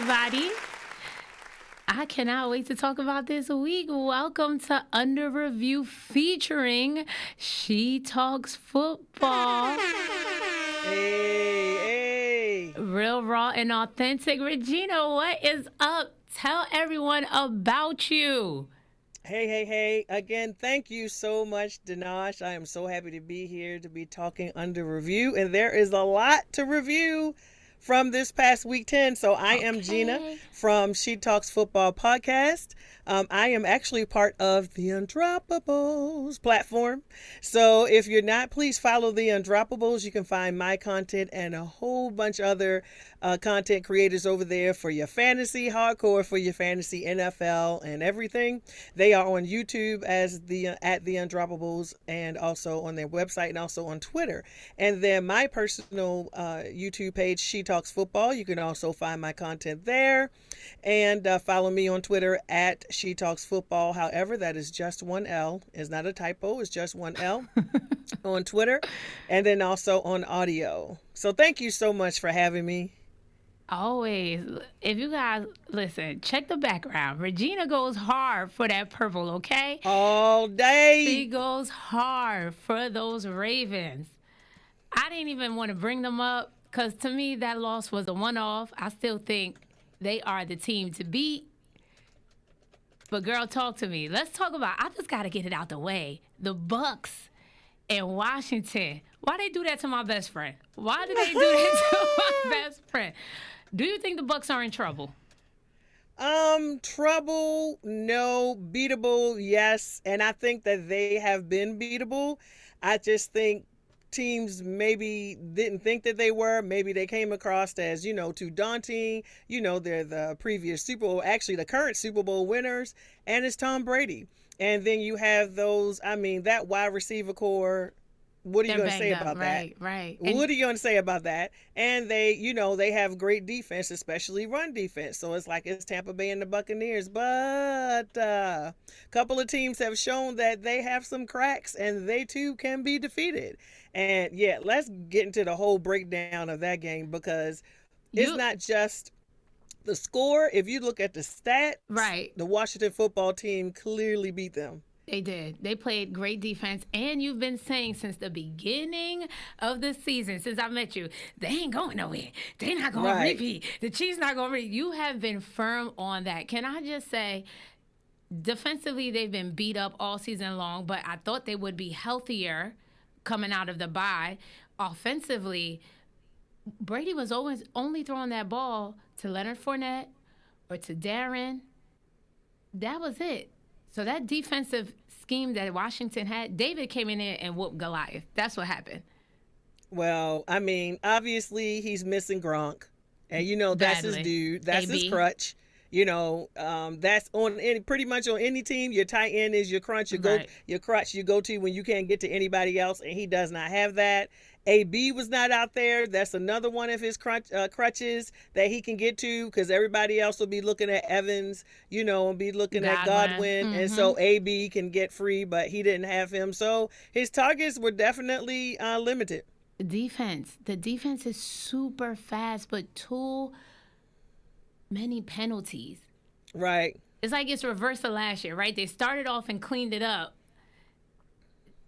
everybody. I cannot wait to talk about this week. Welcome to Under Review featuring She Talks Football. Hey. Real, raw, and authentic. Regina, what is up? Tell everyone about you. Hey. Again, thank you so much, Danache. I am so happy to be here to be talking Under Review. And there is a lot to review from this past week 10. So I am Gina from She Talks Football podcast. I am actually part of the Undroppables platform. So if you're not, please follow the Undroppables. You can find my content and a whole bunch of other content creators over there for your fantasy hardcore, for your fantasy NFL and everything. They are on YouTube as at the Undroppables, and also on their website, and also on Twitter. And then my personal YouTube page, She Talks Football. You can also find my content there, and follow me on Twitter at She Talks Football. However, that is just one L. It's not a typo. It's just one L on Twitter, and then also on audio. So thank you so much for having me. Always. If you guys listen, check the background. Regina goes hard for that purple, okay? All day. She goes hard for those Ravens. I didn't even want to bring them up because to me that loss was a one-off. I still think they are the team to beat. But girl, talk to me. Let's talk about, I just got to get it out the way. The Bucks in Washington. Why they do that to my best friend? Why did they do that to my best friend? Do you think the Bucks are in trouble? Trouble, no. Beatable, yes. And I think that they have been beatable. I just think teams maybe didn't think that they were. Maybe they came across as, too daunting. They're the previous Super Bowl, actually the current Super Bowl winners, and it's Tom Brady. And then you have that wide receiver core. What are you going to say about that? Right. What are you going to say about that? And they have great defense, especially run defense. So it's like it's Tampa Bay and the Buccaneers. But a couple of teams have shown that they have some cracks, and they too can be defeated. And yeah, let's get into the whole breakdown of that game, because it's not just the score. If you look at the stats, right, the Washington football team clearly beat them. They did. They played great defense. And you've been saying since the beginning of the season, since I met you, they ain't going nowhere. They not going to repeat. The Chiefs not going to repeat. You have been firm on that. Can I just say, defensively, they've been beat up all season long, but I thought they would be healthier coming out of the bye. Offensively, Brady was always only throwing that ball to Leonard Fournette or to Darren. That was it. So that defensive scheme that Washington had, David came in there and whooped Goliath. That's what happened. Well, obviously he's missing Gronk. And, that's Badly. his dude. That's AB. his crutch. That's pretty much on any team. Your tight end is your crutch. Your crutch you go to when you can't get to anybody else, and he does not have that. AB was not out there. That's another one of his crutches that he can get to, because everybody else will be looking at Evans, and be looking at Godwin. Mm-hmm. And so AB can get free, but he didn't have him. So his targets were definitely limited. The defense is super fast, but too many penalties. Right. It's like it's reversed of last year, right? They started off and cleaned it up.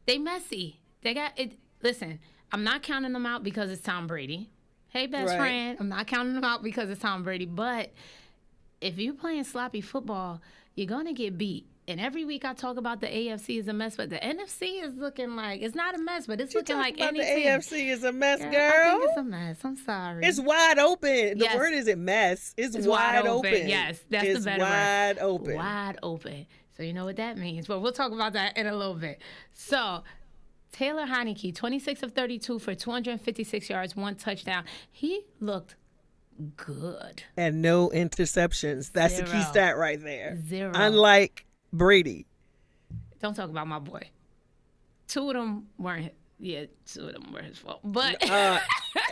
They messy. They got it. Listen, I'm not counting them out because it's Tom Brady. Hey, best friend, I'm not counting them out because it's Tom Brady. But if you're playing sloppy football, you're going to get beat. And every week I talk about the AFC is a mess, but the NFC is looking like, it's not a mess, but it's looking like any team. The AFC is a mess, girl. I think it's a mess. I'm sorry. It's wide open. The word isn't mess. It's wide open. Yes, that's the better word. Wide open. Wide open. So you know what that means. But we'll talk about that in a little bit. So Taylor Heineke, 26 of 32 for 256 yards, 1 touchdown. He looked good. And no interceptions. That's the key stat right there. 0. Unlike Brady. Don't talk about my boy. 2 of them weren't. Yeah, 2 of them were his fault. But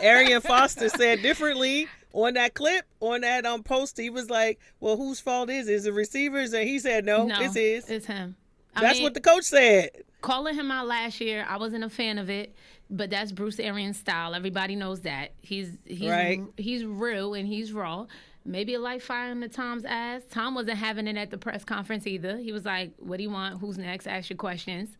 Arian Foster said differently on that clip, on that post. He was like, "Well, whose fault is it? Is it receivers?" And he said, "No, it's his. It's him." That's what the coach said. Calling him out last year, I wasn't a fan of it, but that's Bruce Arians' style. Everybody knows that. He's right. He's real and he's raw. Maybe a light fire under Tom's ass. Tom wasn't having it at the press conference either. He was like, what do you want? Who's next? Ask your questions.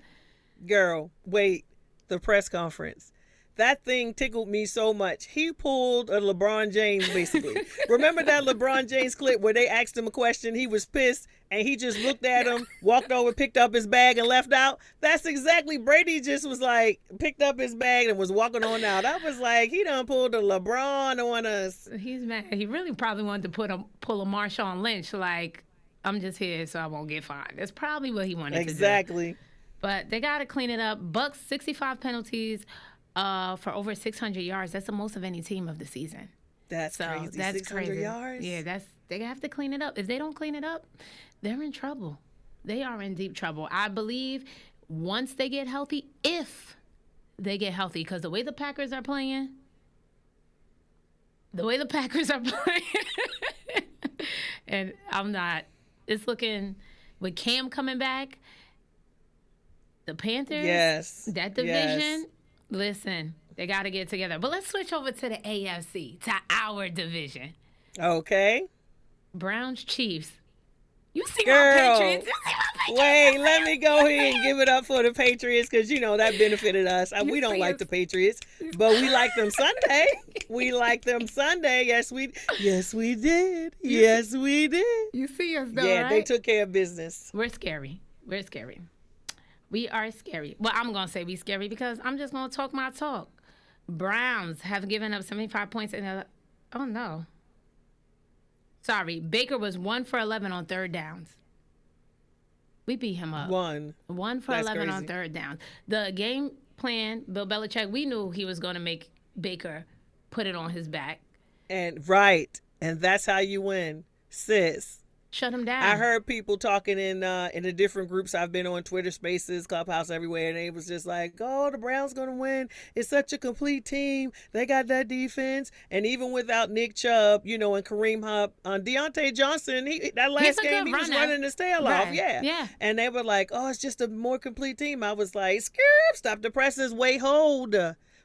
Girl, wait. The press conference. That thing tickled me so much. He pulled a LeBron James, basically. Remember that LeBron James clip where they asked him a question? He was pissed, and he just looked at him, walked over, picked up his bag, and left out. That's exactly. Brady just was like, picked up his bag and was walking on out. I was like, he done pulled a LeBron on us. He's mad. He really probably wanted to pull a Marshawn Lynch, like, I'm just here so I won't get fined. That's probably what he wanted to do. Exactly. But they got to clean it up. Bucks, 65 penalties. For over 600 yards. That's the most of any team of the season. That's crazy. That's 600 crazy. yards? Yeah, they have to clean it up. If they don't clean it up, they're in trouble. They are in deep trouble. I believe once they get healthy, if they get healthy, because the way the Packers are playing, and it's looking, with Cam coming back, the Panthers, that division, listen, they got to get together. But let's switch over to the AFC, to our division. Okay. Browns, Chiefs. You see my Patriots. Wait, let me go ahead and give it up for the Patriots because, that benefited us. We don't like the Patriots, but we like them Sunday. We like them Sunday. Yes, we did. Yes, we did. You see us, though, yeah, right? They took care of business. We're scary. We are scary. Well, I'm going to say we scary because I'm just going to talk my talk. Browns have given up 75 points in a... Oh, no. Sorry. Baker was 1 for 11 on third downs. We beat him up. 1 for That's 11 crazy. on third downs. The game plan, Bill Belichick, we knew he was going to make Baker put it on his back. And that's how you win, sis. Shut him down. I heard people talking in the different groups I've been on, Twitter Spaces, Clubhouse, everywhere, and they was just like, "Oh, the Browns gonna win. It's such a complete team. They got that defense, and even without Nick Chubb, and Kareem Hunt, Deontay Johnson, that last game he was running his tail off, yeah. And they were like, "Oh, it's just a more complete team." I was like, "Stop the presses, wait, hold."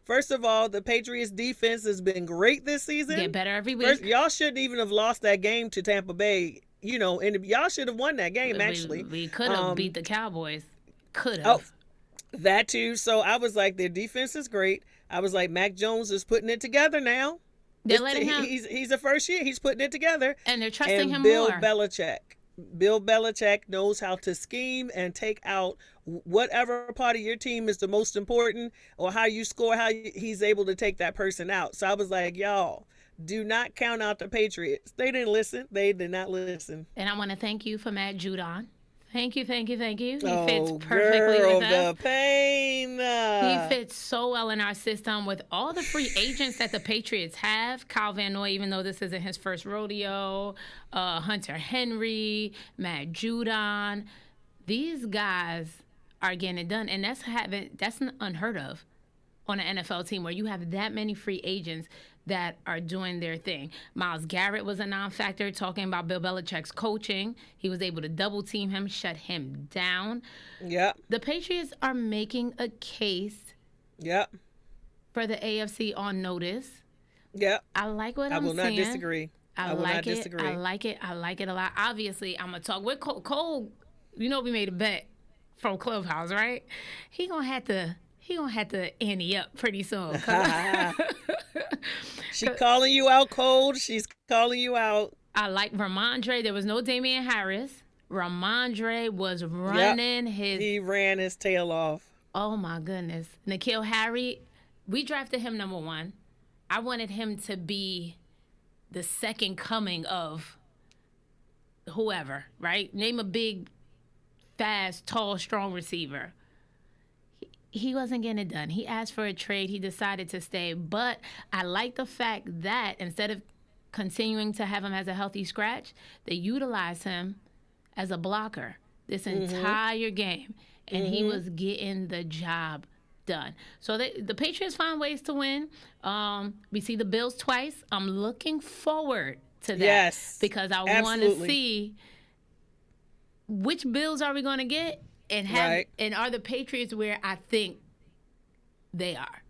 First of all, the Patriots defense has been great this season. Get better every week. Y'all shouldn't even have lost that game to Tampa Bay. And y'all should have won that game, actually. We could have beat the Cowboys. Could have. Oh, that too. So I was like, their defense is great. I was like, Mac Jones is putting it together now. They're letting him. He's a first year. He's putting it together. And they're trusting him Bill more. Bill Belichick knows how to scheme and take out whatever part of your team is the most important or how you score, he's able to take that person out. So I was like, y'all, do not count out the Patriots. They didn't listen. They did not listen. And I want to thank you for Matt Judon. Thank you. He fits Oh, perfectly girl, with us. the pain. He fits so well in our system with all the free agents that the Patriots have. Kyle Van Noy, even though this isn't his first rodeo. Hunter Henry, Matt Judon. These guys are getting it done. And that's unheard of on an NFL team where you have that many free agents that are doing their thing. Myles Garrett was a non-factor, talking about Bill Belichick's coaching. He was able to double team him, shut him down. Yep. The Patriots are making a case for the AFC on notice. Yep. I like what I'm saying. I will not disagree. I like it a lot. Obviously, I'm going to talk with Cole. We made a bet from Clubhouse, right? He gonna have to ante up pretty soon. She calling you out, Cold. She's calling you out. I like Ramondre. There was no Damian Harris. Ramondre was running He ran his tail off. Oh, my goodness. N'Keal Harry, we drafted him number 1. I wanted him to be the second coming of whoever, right? Name a big, fast, tall, strong receiver. He wasn't getting it done. He asked for a trade. He decided to stay. But I like the fact that instead of continuing to have him as a healthy scratch, they utilized him as a blocker this entire game. And he was getting the job done. So the Patriots find ways to win. We see the Bills twice. I'm looking forward to that. Yes, because I want to see which Bills are we going to get. And are the Patriots where I think they are?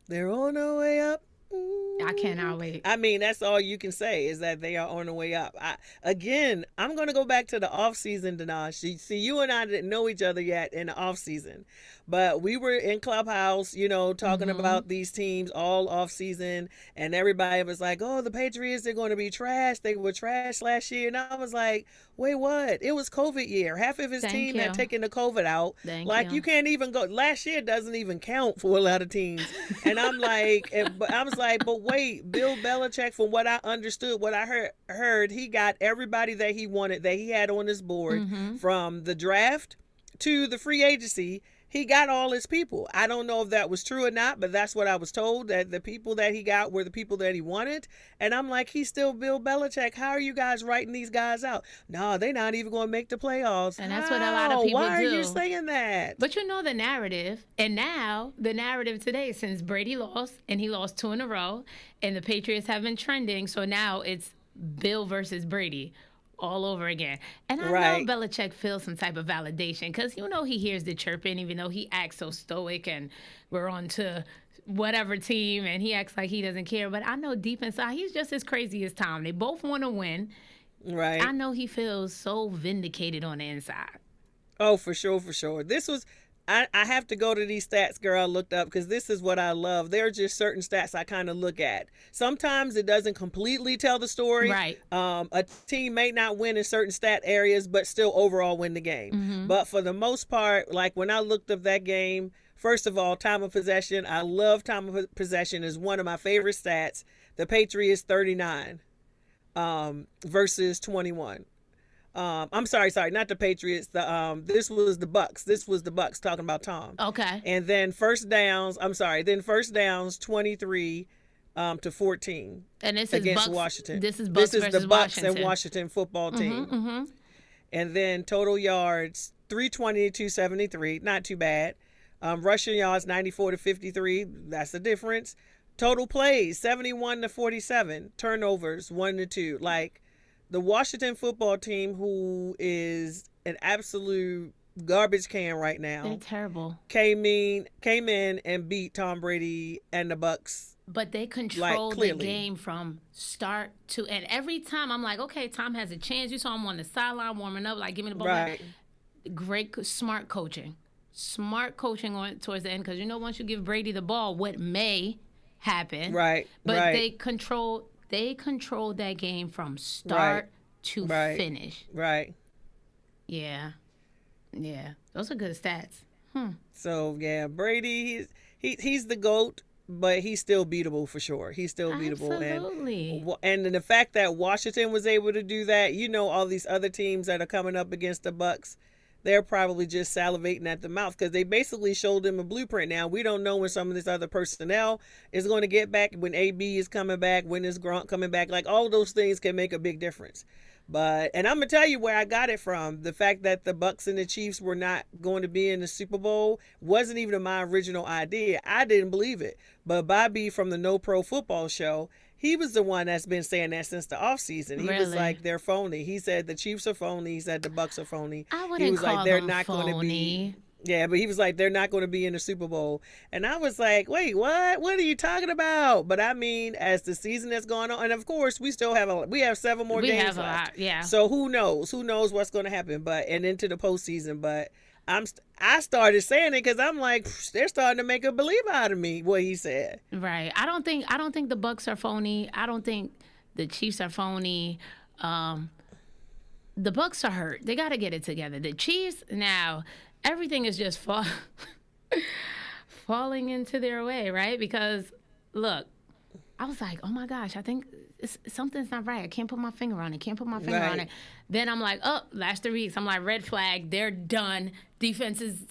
They're on their way up. I cannot wait. I mean, that's all you can say is that they are on the way up. I'm going to go back to the off season, Danache. See, you and I didn't know each other yet in the off season, but we were in Clubhouse, talking about these teams all off season, and everybody was like, "Oh, the Patriots, they're going to be trash. They were trash last year," and I was like, "Wait, what? It was COVID year. Half of his Thank team you. had taken the COVID out. Thank Like you. you can't even go. Last year doesn't even count for a lot of teams." And I'm like, but I was like, but wait, Bill Belichick, from what I understood, what I heard, he got everybody that he wanted, that he had on his board, from the draft to the free agency. He got all his people. I don't know if that was true or not, but that's what I was told, that the people that he got were the people that he wanted. And I'm like, he's still Bill Belichick. How are you guys writing these guys out? No, they're not even going to make the playoffs. And that's what a lot of people Why do. are you saying that? But you know the narrative, and now the narrative today, since Brady lost, and he lost 2 in a row, and the Patriots have been trending, so now it's Bill versus Brady all over again. And I know Belichick feels some type of validation, because he hears the chirping, even though he acts so stoic and we're on to whatever team and he acts like he doesn't care. But I know deep inside he's just as crazy as Tom. They both want to win. Right. I know he feels so vindicated on the inside. Oh, for sure, for sure. I have to go to these stats, girl, I looked up, because this is what I love. There are just certain stats I kind of look at. Sometimes it doesn't completely tell the story. Right. A team may not win in certain stat areas, but still overall win the game. But for the most part, like when I looked up that game, first of all, time of possession. I love time of possession, is one of my favorite stats. The Patriots 39 versus 21. I'm sorry, not the Patriots. This was the Bucks. This was the Bucks, talking about Tom. Okay. And then first downs 23 to 14. And this is against Bucks, Washington. This is Bucks the versus Bucks Washington. and Washington football team. And then total yards 320 to 273, not too bad. Rushing yards 94 to 53, that's the difference. Total plays 71 to 47, turnovers 1 to 2. Like, the Washington football team, who is an absolute garbage can right now, They're terrible. came in and beat Tom Brady and the Bucks. But they control the game from start to end. Every time I'm like, okay, Tom has a chance. You saw him on the sideline warming up, like, give me the ball back. Great, smart coaching. Smart coaching on towards the end, because once you give Brady the ball, what may happen. Right. But they control that game from start to finish. Right. Yeah. Those are good stats. So yeah, Brady, he's the GOAT, but he's still beatable for sure. He's still beatable. Absolutely. And the fact that Washington was able to do that, all these other teams that are coming up against the Bucks, they're probably just salivating at the mouth, because they basically showed them a blueprint. Now, we don't know when some of this other personnel is going to get back, when AB is coming back, when is Gronk coming back. Like, all those things can make a big difference. And I'm going to tell you where I got it from. The fact that the Bucks and the Chiefs were not going to be in the Super Bowl wasn't even my original idea. I didn't believe it. But Bobby from the No Pro Football Show, he was the one that's been saying that since the offseason. He was like, they're phony. He said the Chiefs are phony. He said the Bucks are phony. I wouldn't call them phony. Yeah, but he was like, they're not going to be in the Super Bowl. And I was like, wait, what? What are you talking about? But I mean, as the season has gone on, and of course, we still have 7 more games left. We have a lot, yeah. So who knows? Who knows what's going to happen? And into the postseason. But I started saying it because I'm like, they're starting to make a believer out of me, what he said. Right. I don't think the Bucks are phony. I don't think the Chiefs are phony. The Bucks are hurt. They got to get it together. The Chiefs, now, everything is just falling into their way, right? Because, look, I was like, oh, my gosh, I think something's not right. I can't put my finger on it. On it. Then I'm like, oh, last 3 weeks. I'm like, red flag. They're done. Defense is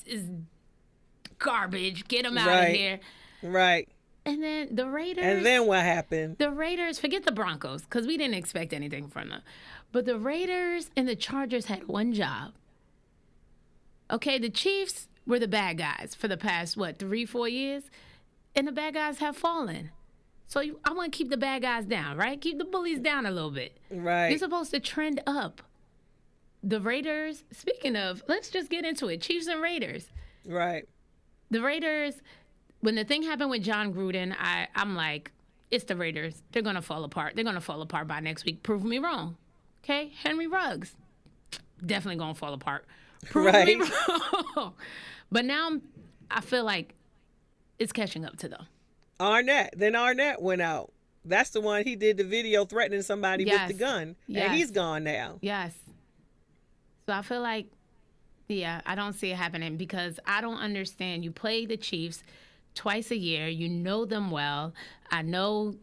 garbage. Get them out of here. Right. And then the Raiders. And then what happened? The Raiders, forget the Broncos, because we didn't expect anything from them. But the Raiders and the Chargers had one job. Okay, the Chiefs were the bad guys for the past, 3-4 years? And the bad guys have fallen. So I want to keep the bad guys down, right? Keep the bullies down a little bit. Right. You're supposed to trend up. The Raiders, speaking of, let's just get into it. Chiefs and Raiders. Right. The Raiders, when the thing happened with John Gruden, I'm like, it's the Raiders. They're going to fall apart. They're going to fall apart by next week. Prove me wrong. Okay? Henry Ruggs. Definitely going to fall apart. Prove me wrong. But now I feel like it's catching up to them. Arnett. Then Arnett went out. That's the one, he did the video threatening somebody with the gun. Yes. And he's gone now. Yes. So I feel like, yeah, I don't see it happening because I don't understand. You play the Chiefs twice a year. You know them well. I know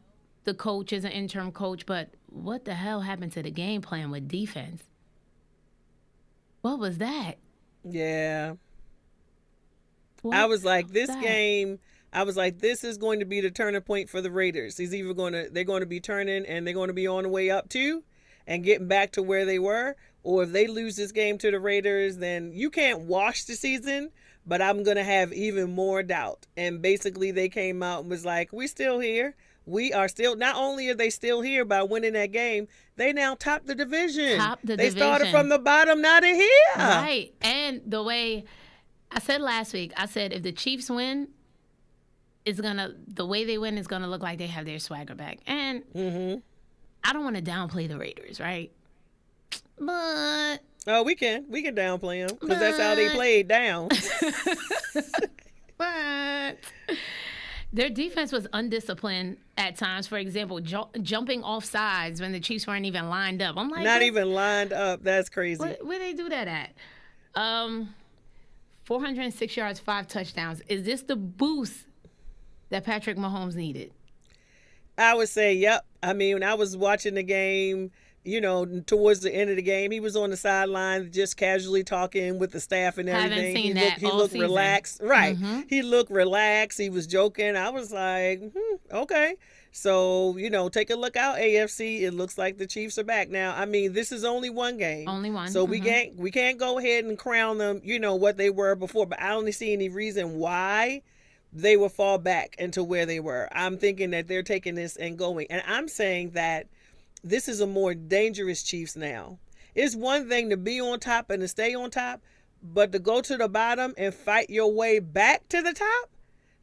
the coach is an interim coach, but what the hell happened to the game plan with defense? What was that? Yeah. I was like, this game, I was like, this is going to be the turning point for the Raiders. They're going to be turning and they're going to be on the way up too and getting back to where they were. Or if they lose this game to the Raiders, then you can't wash the season, but I'm going to have even more doubt. And basically they came out and was like, we're still here. We are still, not only are they still here by winning that game, they now top the division. They started from the bottom, now they're here. Right. And the way I said last week, I said if the Chiefs win, the way they win is going to look like they have their swagger back. And I don't want to downplay the Raiders, right? But we can downplay them because that's how they played down. But their defense was undisciplined at times. For example, jumping off sides when the Chiefs weren't even lined up. I'm like, not even lined up. That's crazy. Where they do that at? 406 yards, 5 touchdowns. Is this the boost that Patrick Mahomes needed? I would say, yep. I mean, when I was watching the game, towards the end of the game, he was on the sideline just casually talking with the staff and everything. Haven't seen that he all looked season. Relaxed. Right. He looked relaxed. He was joking. I was like, okay. So, take a look out, AFC. It looks like the Chiefs are back now. I mean, this is only one game. Only one. So we can't go ahead and crown them, what they were before. But I don't see any reason why they will fall back into where they were. I'm thinking that they're taking this and going. And I'm saying that this is a more dangerous Chiefs now. It's one thing to be on top and to stay on top, but to go to the bottom and fight your way back to the top,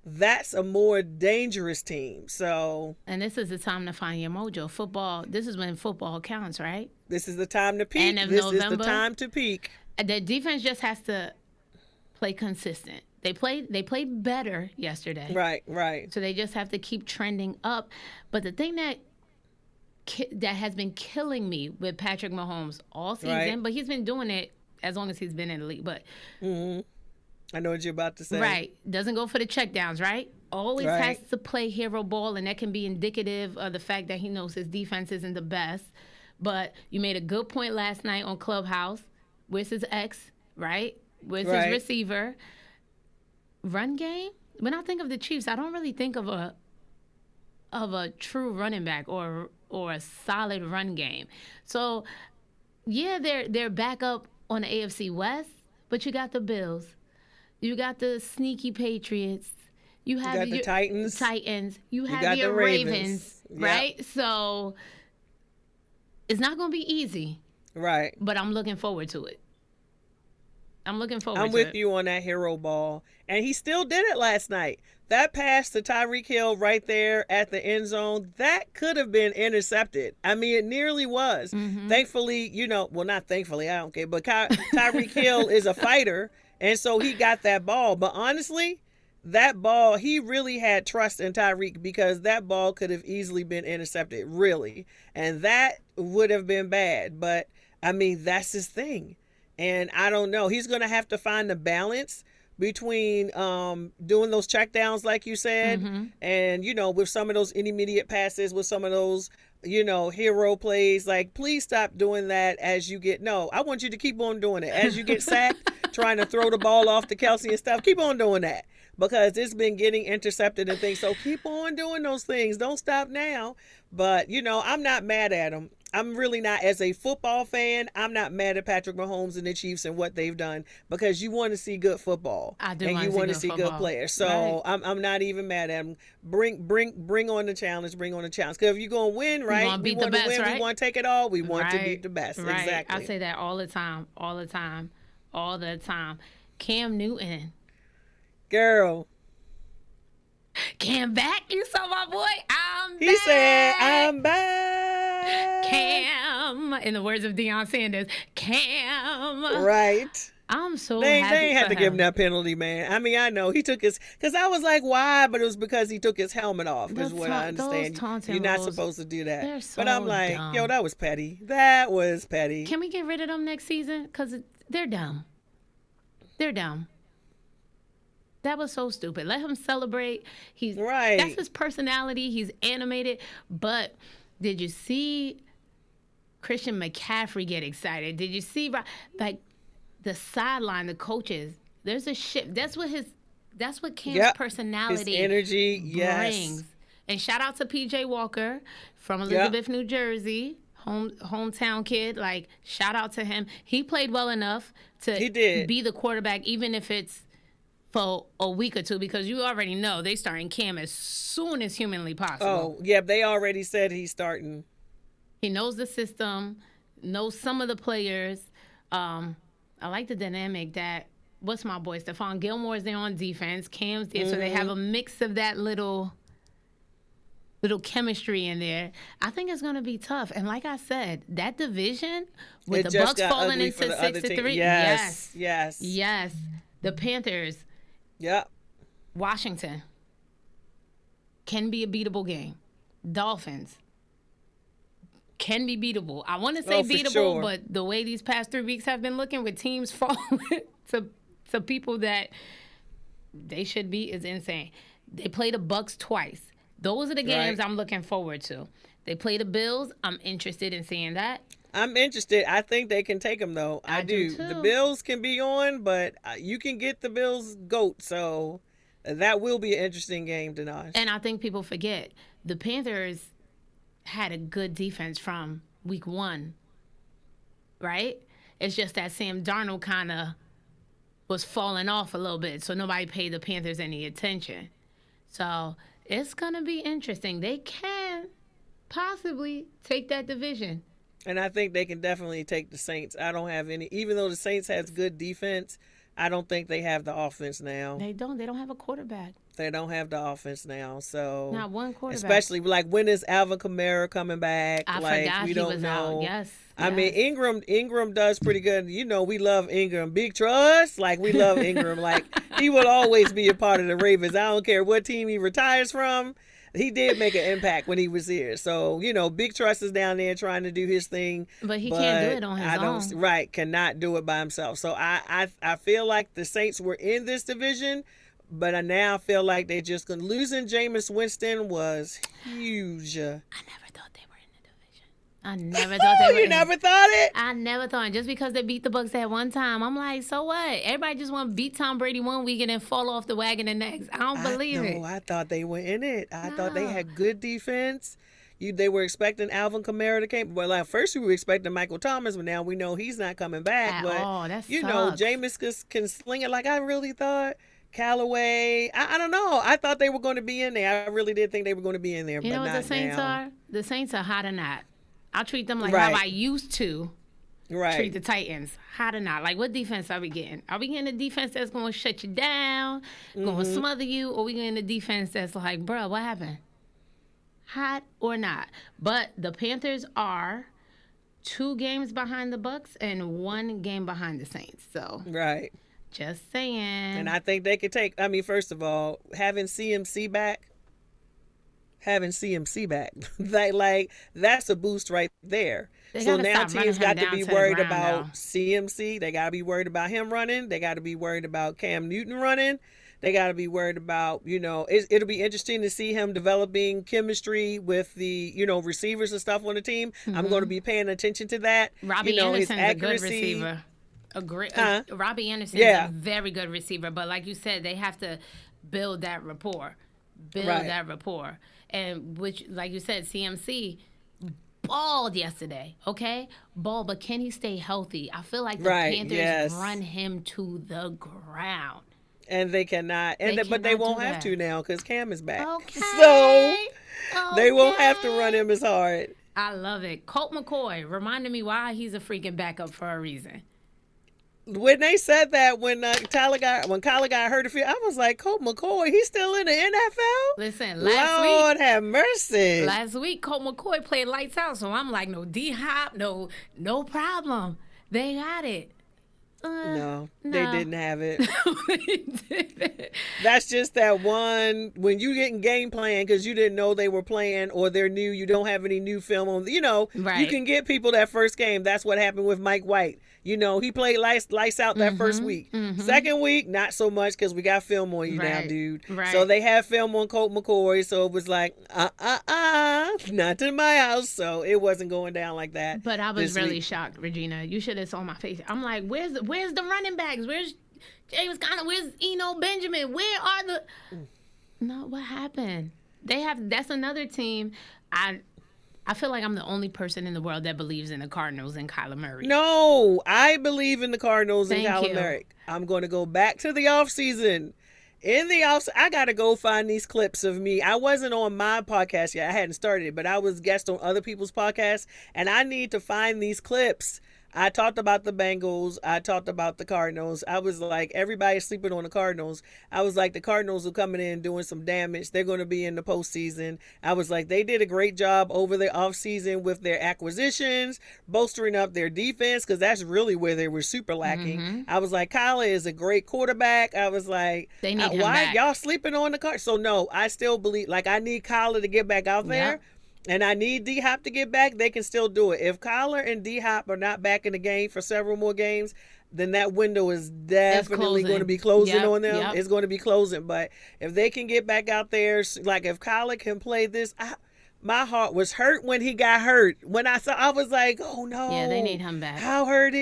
that's a more dangerous team. So, and this is the time to find your mojo. Football, this is when football counts, right? This is the time to peak. End of this November, is the time to peak. The defense just has to play consistent. They played better yesterday. Right. So they just have to keep trending up. But the thing that has been killing me with Patrick Mahomes all season, but he's been doing it as long as he's been in the league. But I know what you're about to say. Right. Doesn't go for the checkdowns, right? Always has to play hero ball, and that can be indicative of the fact that he knows his defense isn't the best. But you made a good point last night on Clubhouse. Where's his ex, right? Where's his receiver? Run game? When I think of the Chiefs, I don't really think of a true running back or a solid run game. So, yeah, they're back up on the AFC West, but you got the Bills. You got the sneaky Patriots. You got the Titans. You have your Ravens, right? Yep. So, it's not going to be easy. Right. But I'm looking forward to it. I'm with you on that hero ball. And he still did it last night. That pass to Tyreek Hill right there at the end zone, that could have been intercepted. I mean, it nearly was. Thankfully, not thankfully, I don't care, but Tyreek Hill is a fighter, and so he got that ball. But honestly, that ball, he really had trust in Tyreek because that ball could have easily been intercepted, really. And that would have been bad. But, I mean, that's his thing. And I don't know. He's going to have to find the balance between doing those checkdowns, like you said, and, with some of those intermediate passes, with some of those, hero plays. Like, please stop doing that as you get, I want you to keep on doing it. As you get sacked, trying to throw the ball off to Kelsey and stuff, keep on doing that because it's been getting intercepted and things. So keep on doing those things. Don't stop now. But, I'm not mad at him. I'm really not. As a football fan, I'm not mad at Patrick Mahomes and the Chiefs and what they've done because you want to see good football. I do. And you want to see football. good players. So I'm not even mad at them. Bring on the challenge. Bring on the challenge. Because if you're going to win, right? We want to win. Right? We want to take it all. We want to beat the best. Right. Exactly. I say that all the time. Cam Newton. Girl. Cam back. You saw my boy. I'm He said, back. I'm back. Cam, in the words of Deion Sanders, Cam. Right. I'm so They happy ain't for had to give him him. that penalty, man. I mean, I know he took his, because I was like, why? But it was because he took his helmet off, is what I Those understand. taunting You're not rules, supposed to do that. they're But I'm so like, yo, dumb. that was petty. That was petty. Can we get rid of them next season? Because they're dumb. They're dumb. That was so stupid. Let him celebrate. Right. That's his personality. He's animated. But did you see Christian McCaffrey get excited? Did you see like the sideline, the coaches? There's a shift. That's what Cam's Yep. personality His energy, brings. yes. And shout out to PJ Walker from Elizabeth, New Jersey. Hometown kid, like shout out to him. He played well enough to be the quarterback, even if it's for a week or two, because you already know they starting Cam as soon as humanly possible. Oh, yeah, they already said he's starting. He knows the system, knows some of the players. I like the dynamic that, what's my boy, Stephon Gilmore's there on defense, Cam's there, so they have a mix of that little chemistry in there. I think it's going to be tough. And like I said, that division with the Bucks falling into 6-3. Yes. The Panthers. Yep. Washington can be a beatable game. Dolphins can be beatable. I want to say beatable, sure. but the way these past 3 weeks have been looking with teams falling to people that they should be is insane. They play the Bucks twice. Those are the games I'm looking forward to. They play the Bills. I'm interested in seeing that. I'm interested. I think they can take them, though. I do. Too. The Bills can be on, but you can get the Bills GOAT, so that will be an interesting game, Danache. And I think people forget, the Panthers had a good defense from week 1, right? It's just that Sam Darnold kind of was falling off a little bit, so nobody paid the Panthers any attention. So it's going to be interesting. They can possibly take that division. And I think they can definitely take the Saints. I don't have any, even though the Saints has good defense, I don't think they have the offense now. They don't have a quarterback. They don't have the offense now. So not one quarterback. Especially like, when is Alvin Kamara coming back? I like forgot we don't he was know. out. Yes. I mean, Ingram does pretty good. You know, we love Ingram. Big trust. Like, we love Ingram. Like, he will always be a part of the Ravens. I don't care what team he retires from. He did make an impact when he was here. So, you know, Big Trust is down there trying to do his thing. But he can't do it on his own. Right, cannot do it by himself. So I feel like the Saints were in this division, but I now feel like they're just going to. Losing Jameis Winston was huge. I never thought they were in the division. I never thought they were You never thought it? I never thought. Just because they beat the Bucks that one time, I'm like, so what? Everybody just want to beat Tom Brady one week and then fall off the wagon the next. I don't believe it. No, I thought they were in it. I thought they had good defense. They were expecting Alvin Kamara to come. Well, at first we were expecting Michael Thomas, but now we know he's not coming back. But that you know, Jameis can sling it like I really thought. Callaway, I don't know. I thought they were going to be in there. I really did think they were going to be in there. You but know what not the Saints now. are? The Saints are hot or not. I treat them like how I used to treat the Titans. Hot or not. Like, what defense are we getting? Are we getting a defense that's going to shut you down, going to smother you, or are we getting a defense that's like, bro, what happened? Hot or not. But the Panthers are 2 games behind the Bucks and 1 game behind the Saints. So just saying. And I think they could take, I mean, first of all, having CMC back, like that's a boost right there. So now teams got to be worried about CMC. They got to be worried about him running. They got to be worried about Cam Newton running. They got to be worried about, you know, it'll be interesting to see him developing chemistry with the, you know, receivers and stuff on the team. I'm going to be paying attention to that. Robbie Anderson's a good receiver. Robbie Anderson is a very good receiver, but like you said, they have to build that rapport. And which, like you said, CMC balled yesterday, okay? But can he stay healthy? I feel like the Panthers run him to the ground. And they cannot, but they won't have to now because Cam is back. Okay. So they won't have to run him as hard. I love it. Colt McCoy reminded me why he's a freaking backup for a reason. when they said that when Kyler got hurt, I was like, Colt McCoy, he's still in the NFL. Listen, Lord have mercy. last week Colt McCoy played lights out, so I'm like, no D-Hop, no problem. They got it. No, they didn't have it. They didn't. That's just that one when you didn't game plan because you didn't know they were playing or they're new. You don't have any new film on. You Right. can get people that first game. That's what happened with Mike White. He played lights out that first week. Second week, not so much because we got film on you now, Right. dude. Right. So they had film on Colt McCoy. So it was like, not to my house. So it wasn't going down like that. But I was really week. shocked, Regina. You should have saw my face. I'm like, where's the running backs? Where's James Conner? Where's Eno Benjamin? Where are the? No, what happened? That's another team. I feel like I'm the only person in the world that believes in the Cardinals and Kyler Murray. No, I believe in the Cardinals and Thank Kyler you. Murray. I'm going to go back to the offseason. In the off, I got to go find these clips of me. I wasn't on my podcast yet. I hadn't started it, but I was guest on other people's podcasts, and I need to find these clips. I talked about the Bengals. I talked about the Cardinals. I was like, everybody's sleeping on the Cardinals. I was like, the Cardinals are coming in doing some damage. They're going to be in the postseason. I was like, they did a great job over the offseason with their acquisitions, bolstering up their defense, because that's really where they were super lacking. I was like, Kyler is a great quarterback. I was like, They need him why back. y'all sleeping on the Cardinals? So, no, I still believe, like, I need Kyler to get back out there. Yep. And I need D-Hop to get back. They can still do it. If Kyler and D-Hop are not back in the game for several more games, then that window is definitely going to be closing on them. Yep. It's going to be closing. But if they can get back out there, like if Kyler can play this, my heart was hurt when he got hurt. When I saw, I was like, oh no. Yeah, they need him back. How hurt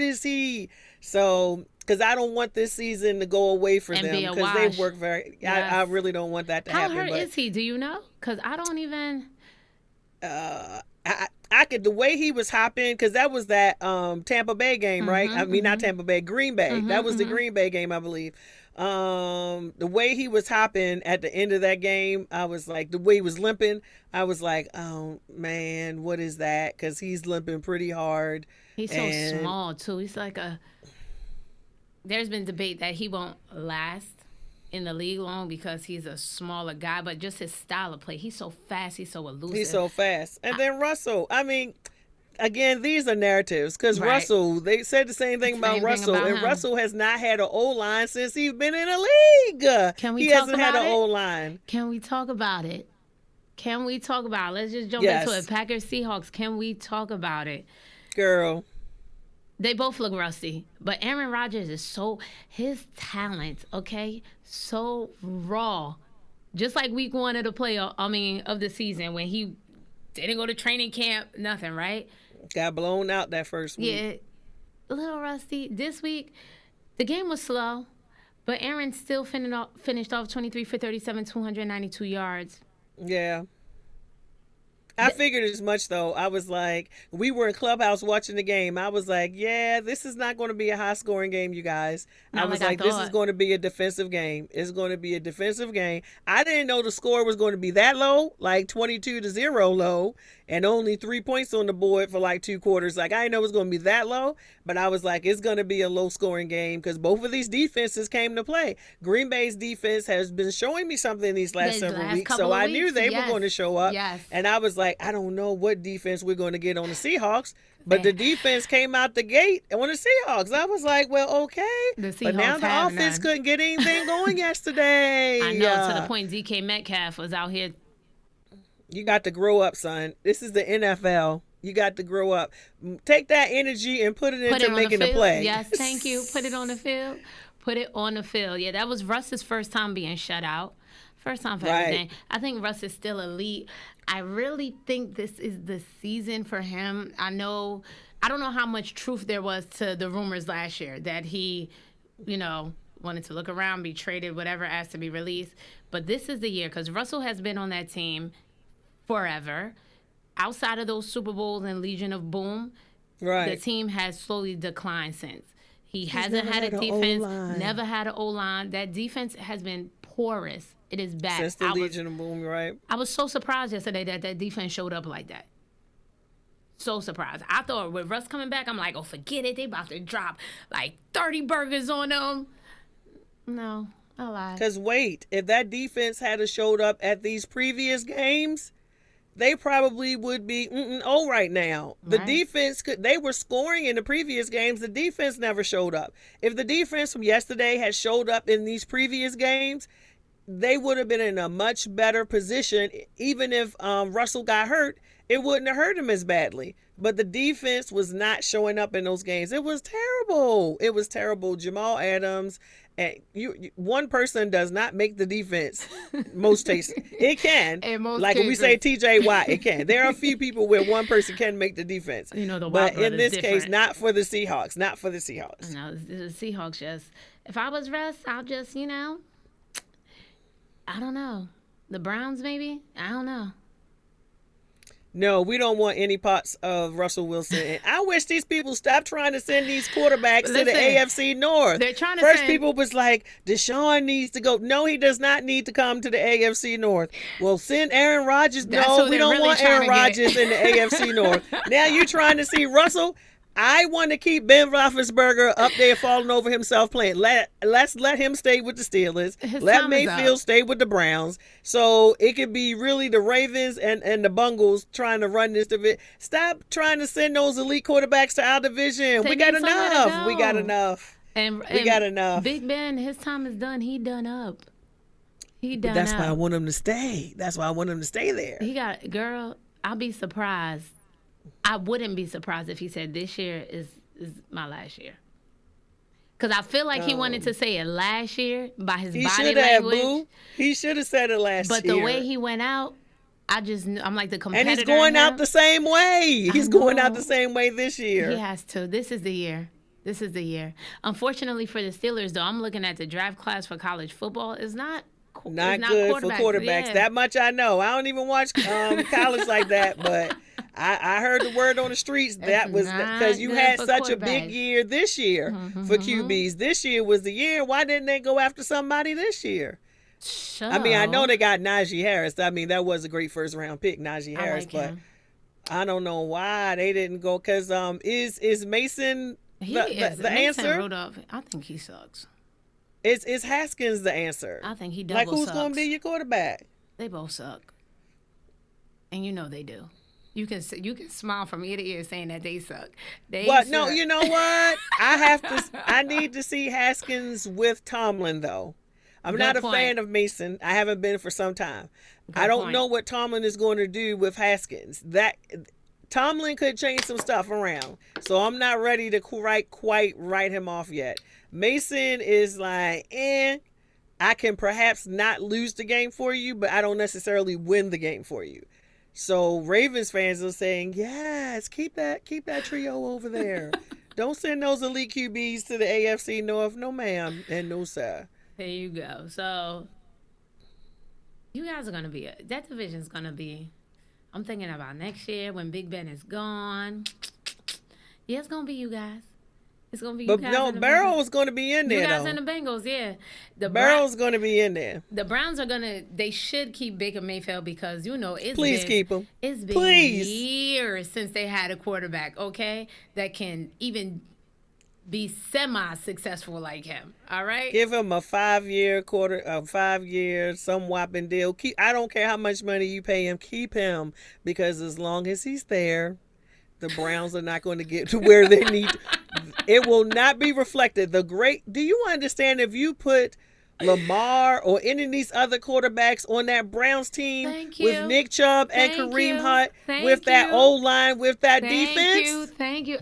is he? So, because I don't want this season to go away for And them be a because they wash. work very. Yes. I really don't want that to How happen. hurt but, is he? Do you know? Because I don't even. I could the way he was hopping because that was that Tampa Bay game, right? I mean not Tampa Bay, Green Bay. That was the Green Bay game, I believe. The way he was hopping at the end of that game, I was like, the way he was limping, I was like, oh man, what is that? Because he's limping pretty hard. He's so small too. He's like a. There's been debate that he won't last in the league long because he's a smaller guy, but just his style of play. He's so fast. He's so elusive. He's so fast. And then Russell, I mean, again, these are narratives because Right. Russell, they said the same thing about Russell, and him. Russell has not had an O-line since he's been in the league. Can we he talk hasn't had about an it? O-line. Can we talk about it? Can we talk about it? Let's just jump Yes. into it. Packers, Seahawks. Can we talk about it? Girl. They both look rusty, but Aaron Rodgers is his talent, okay, so raw. Just like week one of the season when he didn't go to training camp, nothing, right? Got blown out that first week. Yeah, a little rusty. This week, the game was slow, but Aaron still finished off 23 for 37, 292 yards. Yeah. I figured as much, though. I was like, we were in Clubhouse watching the game. I was like, yeah, this is not going to be a high-scoring game, you guys. Not I was like I like, this is thought. going to be a defensive game. It's going to be a defensive game. I didn't know the score was going to be that low, like 22-0 low, and only 3 points on the board for like 2 quarters. Like, I didn't know it was going to be that low, but I was like, it's going to be a low-scoring game because both of these defenses came to play. Green Bay's defense has been showing me something these last several weeks, couple so of I knew weeks, they were yes. going to show up. Yes. And I was like, I don't know what defense we're going to get on the Seahawks. But the defense came out the gate on the Seahawks. I was like, well, okay. But now the have offense none. couldn't get anything going yesterday. I know, to the point DK Metcalf was out here. You got to grow up, son. This is the NFL. You got to grow up. Take that energy and put it into making a play. Yes, thank you. Put it on the field. Put it on the field. Yeah, that was Russ's first time being shut out. First time for everything. I think Russ is still elite. I really think this is the season for him. I don't know how much truth there was to the rumors last year that he, wanted to look around, be traded, whatever, asked to be released. But this is the year because Russell has been on that team forever. Outside of those Super Bowls and Legion of Boom, the team has slowly declined since. He hasn't had a defense, never had an O-line. That defense has been porous. It is bad. Since the Legion of Boom, right? I was so surprised yesterday that defense showed up like that. So surprised. I thought with Russ coming back, I'm like, oh, forget it. They about to drop like 30 burgers on them. No, I lied. Because wait, if that defense had showed up at these previous games, they probably would be right now. The defense they were scoring in the previous games. The defense never showed up. If the defense from yesterday had showed up in these previous games, they would have been in a much better position. Even if Russell got hurt, it wouldn't have hurt him as badly. But the defense was not showing up in those games. It was terrible. It was terrible. Jamal Adams, and one person does not make the defense. Most cases, it can. Like when we say T.J. Watt, it can. There are a few people where one person can make the defense. But in this case, not for the Seahawks. Not for the Seahawks. No, the Seahawks just. If I was Russ, I'll just I don't know. The Browns, maybe? I don't know. No, we don't want any parts of Russell Wilson. And I wish these people stop trying to send these quarterbacks to the AFC North. They're trying to First, people was like, Deshaun needs to go. No, he does not need to come to the AFC North. Well, send Aaron Rodgers. No, we don't want Aaron Rodgers in the AFC North. Now you're trying to see Russell. I want to keep Ben Roethlisberger up there falling over himself playing. Let's let him stay with the Steelers. Let Mayfield stay with the Browns. So it could be really the Ravens and the Bungles trying to run this division. Stop trying to send those elite quarterbacks to our division. We got enough. We got enough. We got enough. Big Ben, his time is done. He done up. That's why I want him to stay. That's why I want him to stay there. Girl, I'll be surprised. I wouldn't be surprised if he said this year is my last year. Because I feel like he wanted to say it last year by his body language. Boo. He should have said it last year. But the way he went out, I'm like the competitor. And he's going out the same way. He's going out the same way this year. He has to. This is the year. This is the year. Unfortunately for the Steelers, though, I'm looking at the draft class for college football. It's not good for quarterbacks. Yeah. That much I know. I don't even watch college like that, but I heard the word on the streets. That was because you had such a big year this year for QBs. This year was the year. Why didn't they go after somebody this year? So, I mean, I know they got Najee Harris. I mean, that was a great first round pick, Najee Harris. But I don't know why they didn't go. Because is Mason the answer? I think he sucks. Is Haskins the answer? I think he double sucks. Who's going to be your quarterback? They both suck, and you know they do. You can smile from ear to ear saying that they suck. No, you know what? I need to see Haskins with Tomlin though. I'm not a fan of Mason. I haven't been for some time. I don't know what Tomlin is going to do with Haskins. That Tomlin could change some stuff around, so I'm not ready to quite write him off yet. Mason is like, I can perhaps not lose the game for you, but I don't necessarily win the game for you. So Ravens fans are saying, yes, keep that trio over there. Don't send those elite QBs to the AFC North. No, ma'am, and no, sir. There you go. So you guys are going to be, that division's going to be, I'm thinking about next year when Big Ben is gone. Yeah, it's going to be you guys. It's going to be you guys. But no, Burrow is going to be in there, you guys and the Bengals, yeah. Burrow's going to be in there. The Browns are going to, they should keep Baker Mayfield because, keep him. It's been years since they had a quarterback, okay, that can even be semi-successful like him, all right? Give him a 5-year some whopping deal. I don't care how much money you pay him, keep him because as long as he's there, the Browns are not going to get to where they need to. It will not be reflected. Do you understand if you put Lamar or any of these other quarterbacks on that Browns team with Nick Chubb and Kareem Hunt with that O-line, with that defense? Thank you.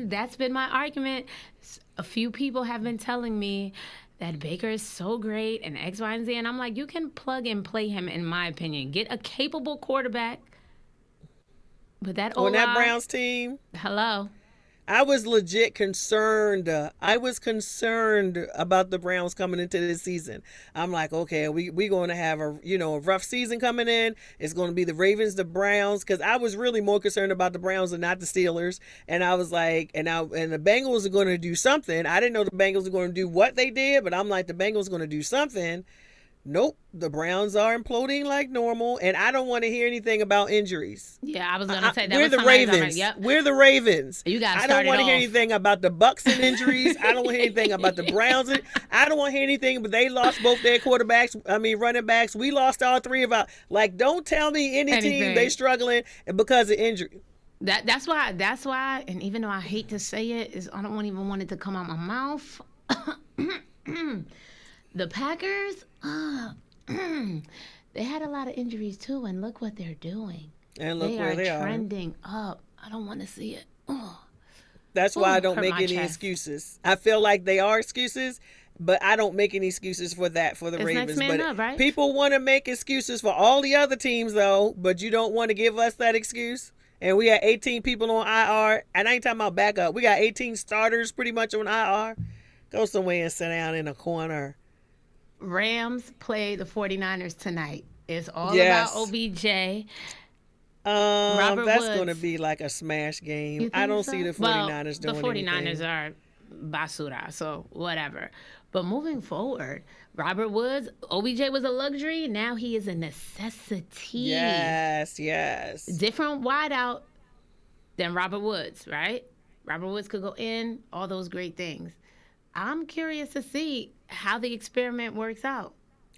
That's been my argument. A few people have been telling me that Baker is so great and X, Y, and Z. And I'm like, you can plug and play him, in my opinion. Get a capable quarterback. But that O-line, on that Browns team. Hello. I was legit concerned. I was concerned about the Browns coming into this season. I'm like, okay, we going to have a rough season coming in. It's going to be the Ravens, the Browns, because I was really more concerned about the Browns and not the Steelers. And I was like, and the Bengals are going to do something. I didn't know the Bengals were going to do what they did, but I'm like, the Bengals are going to do something. Nope, the Browns are imploding like normal, and I don't want to hear anything about injuries. Yeah, I was gonna say that We're was the somebody's already. Ravens. Yep. We're the Ravens. You got I don't started want to hear off. anything about the Bucks and injuries. I don't want to hear anything about the Browns. I don't want to hear anything, but they lost both their quarterbacks. I mean, running backs. We lost all three of our. Like, don't tell me any team they struggling because of injury. That's why, and even though I hate to say it, is I don't even want it to come out my mouth. The Packers, they had a lot of injuries too, and look what they're doing. And look where they are trending up. I don't want to see it. That's why I don't make any excuses. I feel like they are excuses, but I don't make any excuses for that for the Ravens. Next man up, right? People want to make excuses for all the other teams, though, but you don't want to give us that excuse. And we had 18 people on IR, and I ain't talking about backup. We got 18 starters pretty much on IR. Go somewhere and sit down in a corner. Rams play the 49ers tonight. It's all about OBJ. That's going to be like a smash game. I don't see the 49ers doing anything. The 49ers are basura, so whatever. But moving forward, Robert Woods, OBJ was a luxury. Now he is a necessity. Yes. Different wideout than Robert Woods, right? Robert Woods could go in, all those great things. I'm curious to see how the experiment works out.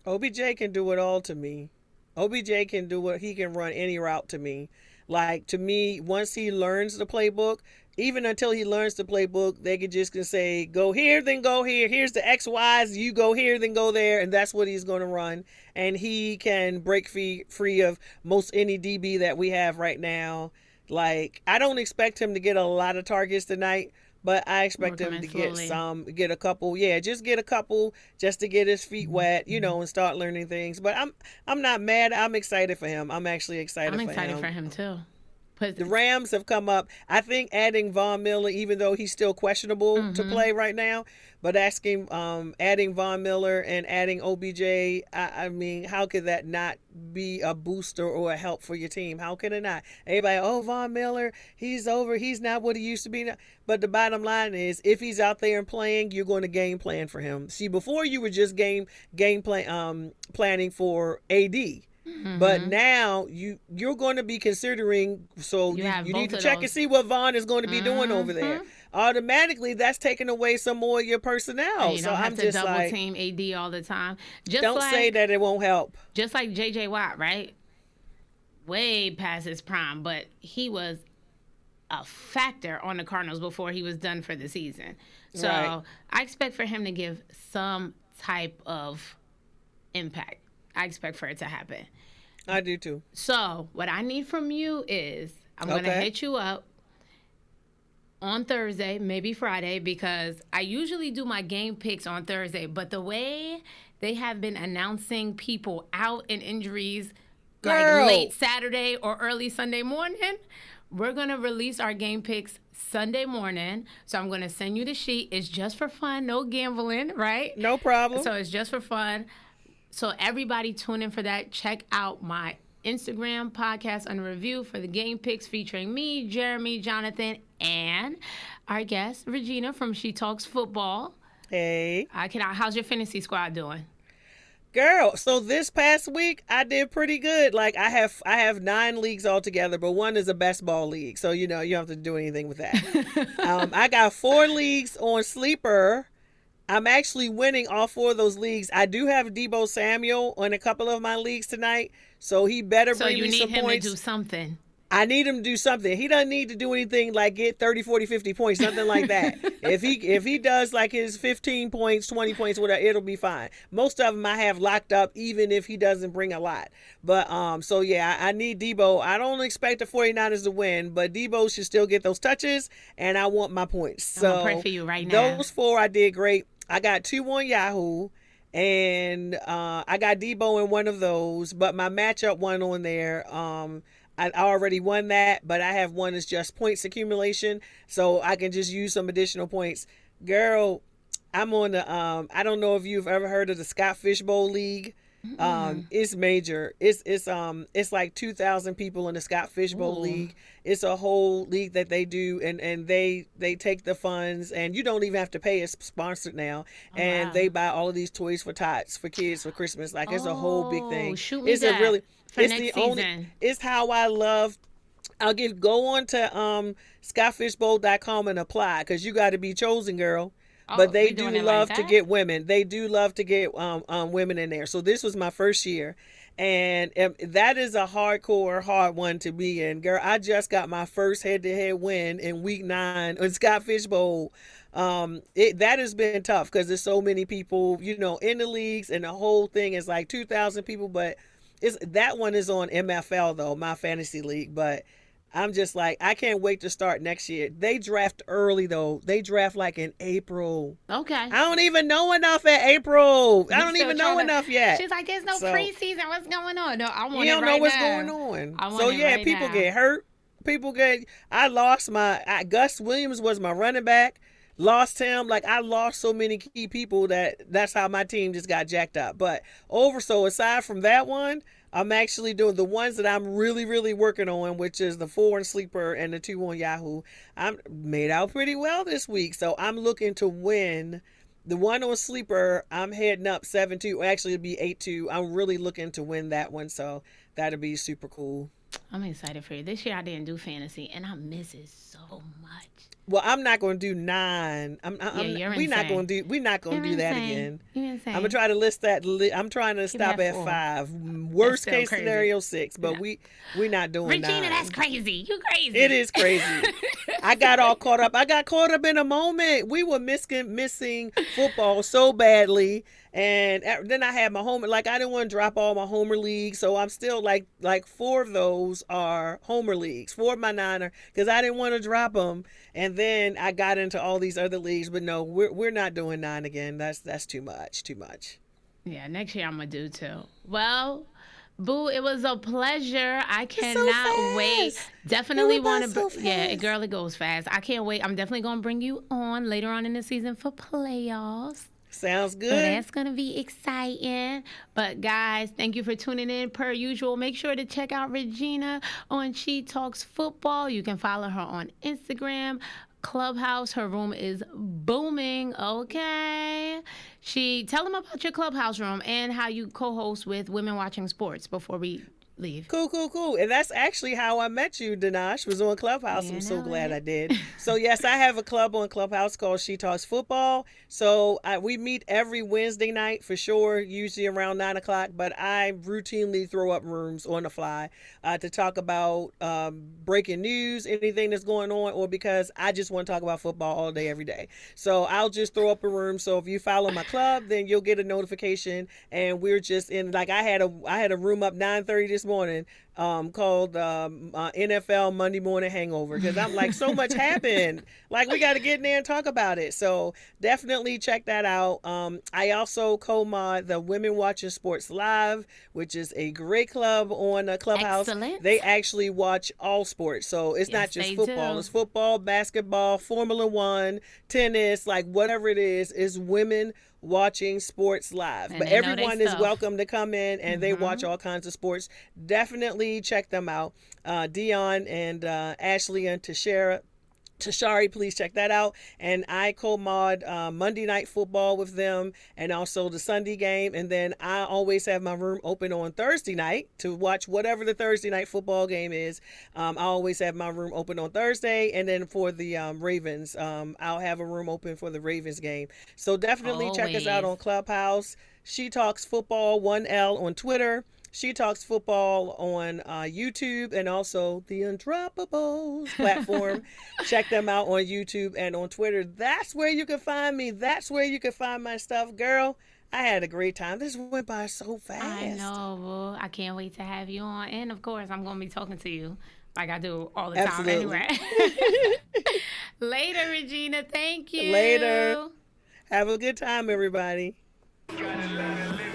OBJ can do it all to me. OBJ can do what he can run any route to me. Like, to me, once he learns the playbook, even until he learns the playbook, they could just say, go here, then go here. Here's the X, Y's. You go here, then go there. And that's what he's going to run. And he can break free of most any DB that we have right now. Like, I don't expect him to get a lot of targets tonight, but I expect him to get a couple. Yeah, just get a couple just to get his feet wet, and start learning things. But I'm not mad. I'm excited for him. I'm actually excited for him. I'm excited for him too. The Rams have come up. I think adding Von Miller, even though he's still questionable to play right now, but adding Von Miller and adding OBJ, I mean, how could that not be a booster or a help for your team? How can it not? Everybody, Von Miller, he's over. He's not what he used to be. But the bottom line is, if he's out there and playing, you're going to game plan for him. See, before you were just planning for AD. But now you're going to be considering, so you need to check and see what Vaughn is going to be doing over there. Automatically, that's taking away some more of your personnel. And you don't have to double team AD all the time. Don't say that it won't help. Just like J.J. Watt, right? Way past his prime, but he was a factor on the Cardinals before he was done for the season. So I expect for him to give some type of impact. I expect for it to happen. I do too. So what I need from you is I'm going to hit you up on Thursday, maybe Friday, because I usually do my game picks on Thursday. But the way they have been announcing people out in injuries like late Saturday or early Sunday morning, we're going to release our game picks Sunday morning. So I'm going to send you the sheet. It's just for fun. No gambling, right? No problem. So it's just for fun. So everybody tune in for that. Check out my Instagram podcast under review for the game picks featuring me, Jeremy, Jonathan, and our guest, Regina from SheTalksFootball. Hey. How's your fantasy squad doing? Girl, so this past week I did pretty good. Like I have 9 leagues altogether, but one is a best ball league. So, you don't have to do anything with that. I got 4 leagues on Sleeper. I'm actually winning all 4 of those leagues. I do have Deebo Samuel on a couple of my leagues tonight, so he better bring me some points. So you need him to do something. I need him to do something. He doesn't need to do anything like get 30, 40, 50 points, nothing like that. If he does like his 15 points, 20 points, whatever, it'll be fine. Most of them I have locked up even if he doesn't bring a lot. But so yeah, I need Deebo. I don't expect the 49ers to win, but Deebo should still get those touches, and I want my points. So I'm gonna pray for you right now. Those 4 I did great. I got 2 on Yahoo, and I got Deebo in one of those, but my matchup one on there, I already won that, but I have one that's just points accumulation, so I can just use some additional points. Girl, I'm on the, I don't know if you've ever heard of the Scott Fishbowl League. It's major. It's like 2,000 people in the Scott Fishbowl Ooh. League. It's a whole league that they do, and they take the funds, and you don't even have to pay. It's sponsored now, Oh and wow. they buy all of these toys for tots for kids for Christmas. Like it's a whole big Oh, thing. shoot me It's a that really for it's next the only season. it's how I love. I'll give go on to scottfishbowl.com and apply because you got to be chosen, girl. But Oh, they we doing do it like love to that? get women. They do love to get women in there. So this was my first year, and that is a hard one to be in, girl. I just got my first head-to-head win in week 9 on Scott Fishbowl. That has been tough because there's so many people, in the leagues, and the whole thing is like 2,000 people. But that one is on MFL though, my fantasy league. But I'm just like, I can't wait to start next year. They draft early though. They draft like in April. Okay. I don't even know enough at April. I You don't still even know trying to? enough yet. She's like, there's no So preseason. What's going on? No, I you want it don't know right what's going now. on. I So want it yeah, right people now. get hurt. People get. I lost Gus Williams was my running back. Lost him. Like I lost so many key people that's how my team just got jacked up. But so aside from that one, I'm actually doing the ones that I'm really, really working on, which is the 4 on Sleeper and the 2 on Yahoo. I'm made out pretty well this week. So I'm looking to win. The one on Sleeper, I'm heading up 7-2. Actually, it'll be 8-2. I'm really looking to win that one. So that'll be super cool. I'm excited for you. This year I didn't do fantasy, and I miss it so much. Well, I'm not going to do 9. Yeah, you're We're not insane. going to do. We're not going You're to do that insane. again. You're I'm gonna insane. try to list that. I'm trying to Give it stop at at 4. 5. That's Worst still case crazy. scenario 6, No. but we're not doing Regina, that's 9. crazy. You It crazy. is crazy. I got all caught up. I got caught up in a moment. We were missing football so badly, and then I had my homer. Like I didn't want to drop all my homer leagues, so I'm still like 4 of those are homer leagues. 4 of my 9 are because I didn't want to drop them, and then I got into all these other leagues. But no, we're not doing 9 again. That's too much. Too much. Yeah, next year I'm gonna do too. Well, Boo, it was a pleasure. I It's so cannot wait. fast. It Definitely went by want to. so Yeah, fast. girl, it goes fast. I can't wait. I'm definitely gonna bring you on later on in the season for playoffs. Sounds So good. that's going to be exciting. But guys, thank you for tuning in per usual. Make sure to check out Regina on She Talks Football. You can follow her on Instagram. Clubhouse, her room is booming. Okay. Tell them about your Clubhouse room and how you co-host with Women Watching Sports before we leave. Cool. And that's actually how I met you, Danache, was on Clubhouse. You I'm so know glad it. I did. So, yes, I have a club on Clubhouse called She Talks Football. So, we meet every Wednesday night for sure, usually around 9 o'clock. But I routinely throw up rooms on the fly to talk about breaking news, anything that's going on, or because I just want to talk about football all day, every day. So, I'll just throw up a room. So, if you follow my club, then you'll get a notification. And we're just in, like, I had a room up 9:30 this morning called NFL Monday Morning Hangover because I'm like, so much happened. Like, we got to get in there and talk about it. So definitely check that out. I also co-mod the Women Watching Sports Live, which is a great club on Clubhouse. Excellent. They actually watch all sports. So it's not Yes, just they football. do. It's football, basketball, Formula One, tennis, like whatever it is women watching sports live. And But they know they everyone is stuff. welcome to come in and they watch all kinds of sports. Definitely check them out. Dion and Ashley and Tashari, please check that out. And I co-mod Monday Night Football with them and also the Sunday game. And then I always have my room open on Thursday night to watch whatever the Thursday night football game is. I always have my room open on Thursday. And then for the Ravens, I'll have a room open for the Ravens game. So definitely check us out Always. on Clubhouse. She Talks Football, 1L on Twitter. She Talks Football on YouTube and also the Undroppables platform. Check them out on YouTube and on Twitter. That's where you can find me. That's where you can find my stuff. Girl, I had a great time. This went by so fast. I know, boo. I can't wait to have you on. And of course, I'm going to be talking to you like I do all the time Absolutely. anyway. Later, Regina. Thank you. Later. Have a good time, everybody. Gotta let it live.